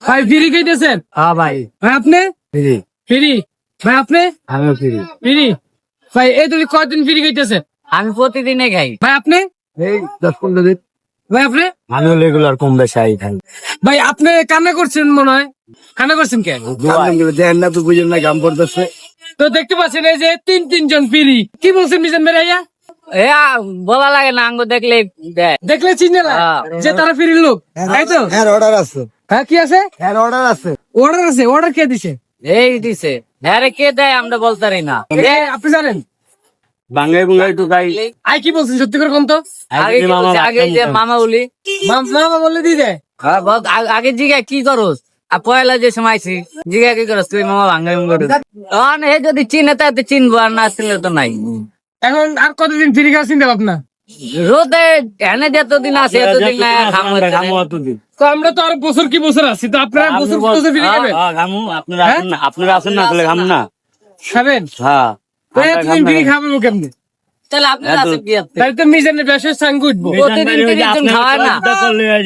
ভাই ফ্রি খাইতেছেন? হ্যাঁ ভাই, ভাই আপনি ফ্রি। ফ্রি? ভাই আপনি আমিও ফ্রি। ফ্রি? ভাই এই তুমি কয়দিন ফ্রি খাইতেছেন? আমি প্রতিদিনে খাই। ভাই আপনি? এই 10-15 দিন। ভাই আপনি? আমিও রেগুলার কম বেশি খাই। ভাই আপনি কান্না করছেন মনে হয়, কান্না করছেন কেন? দেখেন না তো, বুঝেন না, গাম পড়তেছে। তো দেখতে পাচ্ছেন এই যে তিনজন ফ্রি, কি বলছেন মিজান ভাইয়া? এ বলা লাগে না, আঙ্গ দেখলে দেয়। দেখলে চিনে না যে তারা ফ্রি লোক, তাই তো? হ্যাঁ, অর্ডার আছে। হ্যাঁ কি আছে? হ্যাঁ, অর্ডার আছে। অর্ডার আছে? অর্ডার কে দিছে? এই দিছে। হ্যাঁ রে, কে দেয় আমরা বলতে পারি না। আপনি জানেন? বাঙ্গাই বুঙ্গাই তো তাই। আই কি বলছেন সত্যি করে কোন তো? আগে কি বলছে, আগে যে মামা বলি, মামা বললে দিয়ে দেয়। হ্যাঁ, আগে জিগা কি করস, আর পয়লা যে সময় আইছি জিগা কি করস তুই মামা বাঙ্গাই বুঙ্গাই। হে যদি চিনে তাই তো চিনবো, আর না চিনলে তো নাই। এখন আর কতদিন ফ্রি খাওয়া চিন্তা ভাবনা? রোদে এনে যতদিন আছে এতদিন না খামো। তো আমরা তো আর বছর কি বছর আছি, তো আপনারা বছর বছর ফ্রি খাবেন? আপনারা আছেন না, তাহলে খাম না। খাবেন? হ্যাঁ, তো এতদিন ফ্রি খাবেন কেমনে? তাহলে আপনারা আছেন কি? তাই তো মিজানের ব্যবসায় সাঙ্গ উঠবো। প্রতিদিন 30 জন খাওয়ায় না,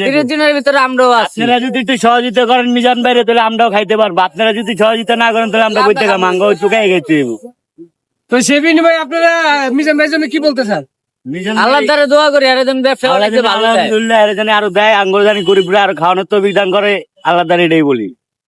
30 জনের ভিতরে আমরাও আছি। আপনারা যদি একটু সহযোগিতা করেন মিজান বাইরে, তাহলে আমরাও খাইতে পারবো। আপনারা যদি সহযোগিতা না করেন, তাহলে আমরা বইতে মাঙ্গা চুকাই গেছি। তো সে বিনিময়ে আপনারা মিজান ভাইয়ের জন্য কি বলতে চান? আল্লাহর দ্বারা দোয়া করি, আর একজন ব্যবসা বাণিজ্য ভালো যায়। আলহামদুলিল্লাহ, আরো জানি আরো দেয়, আঙ্গুর জানি গরিবরা আরো খাওয়ানোর তো বিধান করে, আল্লাহ জানি এটাই বলি।